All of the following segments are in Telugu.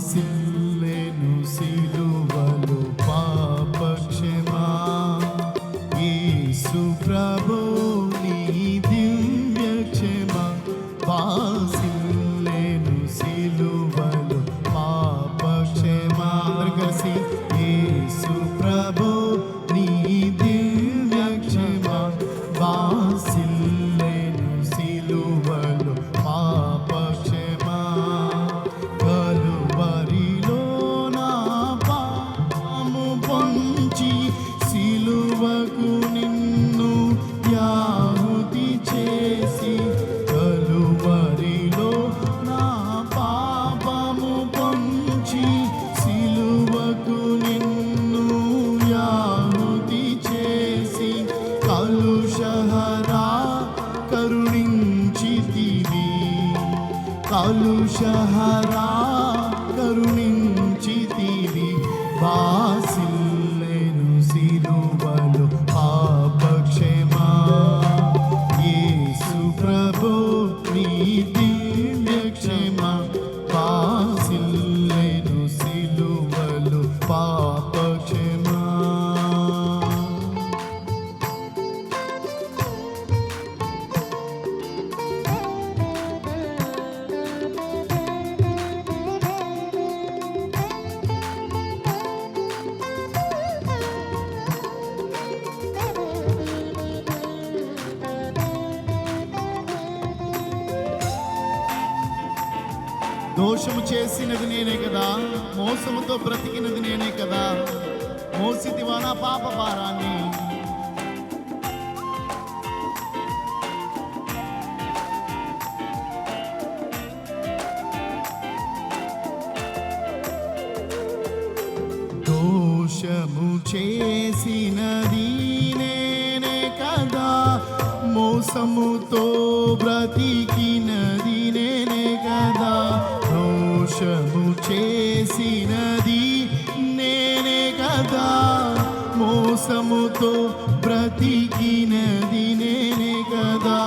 బాసిల్లెను సిలువలో పాపక్షమా యేసు ప్రభు నీ దివ్య క్షమా బాసిల్లెను సిలువలో పాపక్షమా కలిసి యేసు ప్రభు నీ దివ్య క్షమా బాసిల్లెను సిలువలో పాపక్షమా కలువరిలో నా పాపము పొంచి సిలువకు నిన్ను యాహుతి చేసి కలువరిలో నా పాపము పొంచి సిలువకు నిన్ను యాహుతి చేసి కలుషహరా కరుణించితివి కలుషహరా కరుణించితివి బాసిల్లెను సిలువలో పాపక్షమా యేసు ప్రభు నీ దివ్య క్షమా బాసిల్లెను సిలువలో పాపక్షమా. దోషము చేసినది నేనే కదా, మోసముతో బ్రతికినది నేనే కదా, మోసితివా నా పాప భారాన్ని. దోషము చేసినది నేనే కదా, మోసముతో బ్రతికినది నేనే కదా, దోషము చేసినది నేనే కదా, మోసముతో బ్రతికినది నేనే కదా,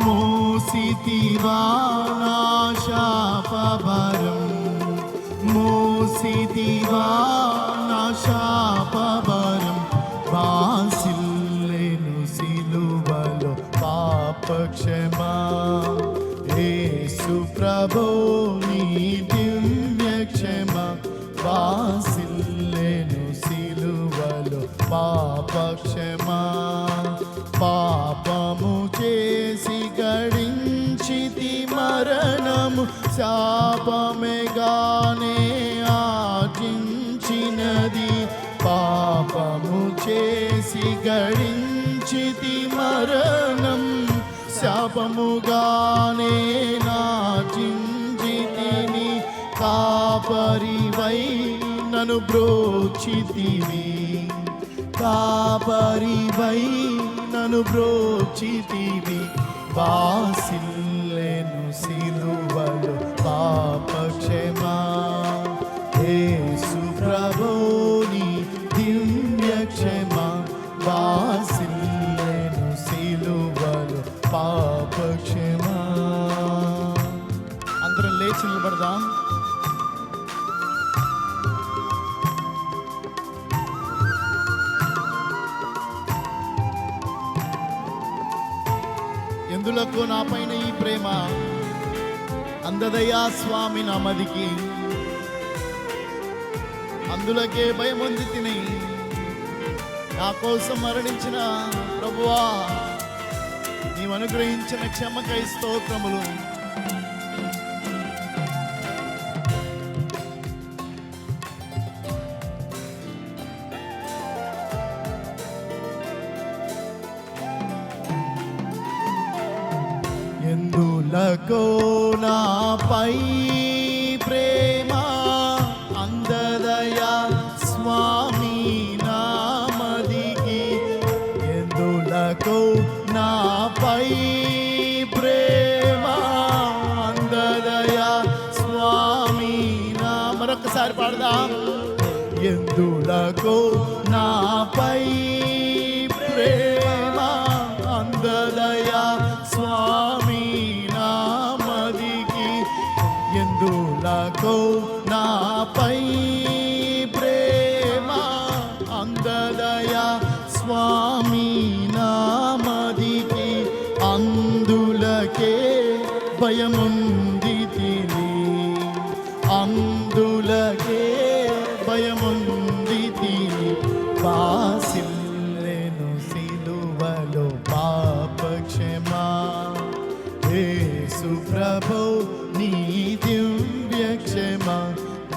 మోసితివా నా శాపభారం, మోసితివా నా శాపభారం, బాసిల్లెను సిలువలో పాపక్షమా యేసు ప్రభు నీ దివ్య క్షమా బాసిల్లెను సిలువలో పాపక్షమా. పాపము చేసి గడించితి మరణము శాపమేగానే ఆర్జించినది, పాపము చేసి గడించితి మరణం శాపముగానే నార్జించితిని, కాపరివై నన్ను బ్రోచితివి, కాపరివై నన్ను బ్రోచితివి, బాసిల్లెను సిలువలో పాపక్షమా యేసు ప్రభు నీ దివ్య క్షమా బాసిల్లెను సిలువలో పాపక్షమా. అందరం లేచి నిలబడదాం. ఎందులకు నా పైన ఈ ప్రేమ అందదయ్యా స్వామి నా మదికి, అందులకే భయమొంది తిని నా కోసం మరణించిన ప్రభువా నీవు అనుగ్రహించిన క్షమకై స్తోత్రములు. ఎందులకో నాపై ప్రేమ అందదయా స్వామి నామదికి, ఎందులకో నాపై ప్రేమ అందదయా స్వామి నా. మరొకసారి పాడదాం. ఎందులకో నాపై ప్రేమ అందదయా స్వామి నామదికి, ఎందులకో నా అందదయ స్వామి నామదికి అందులకే భయముంది తిని, అందులకే భయముంది తిని, బాసిల్లెను సిలువలో పాప క్షమా. యేసు ప్రభు నీ దివ్య క్షమ,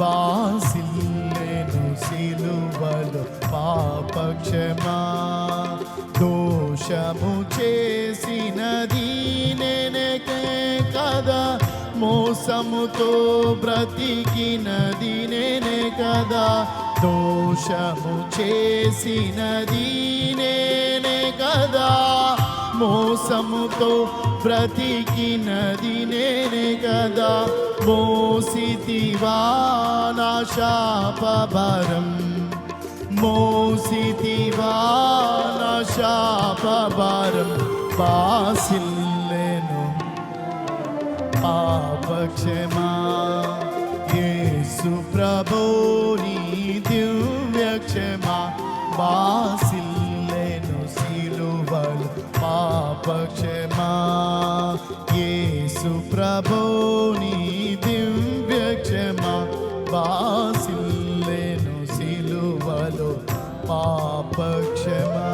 బాసిల్లెను సిలువలో పాప క్షమా. దోషము చేసినది నేనే కదా, మోసముతో బ్రతికినది నేనే కదా. దోషము చేసినది నేనే కదా, మోసముతో బ్రతికినది నేనే కదా. మోసితివా నా శాపభారం, మోసితివా నా శాపభారం, బాసిల్లెను పాప క్షమా. యేసు ప్రభు నీ దివ్య క్షమా, బాసిల్లెను సిలువలో పాప క్షమా. యేసు ప్రభు నీ దివ్య క్షమా, బాసిల్లెను సిలువలో పాప క్షమా.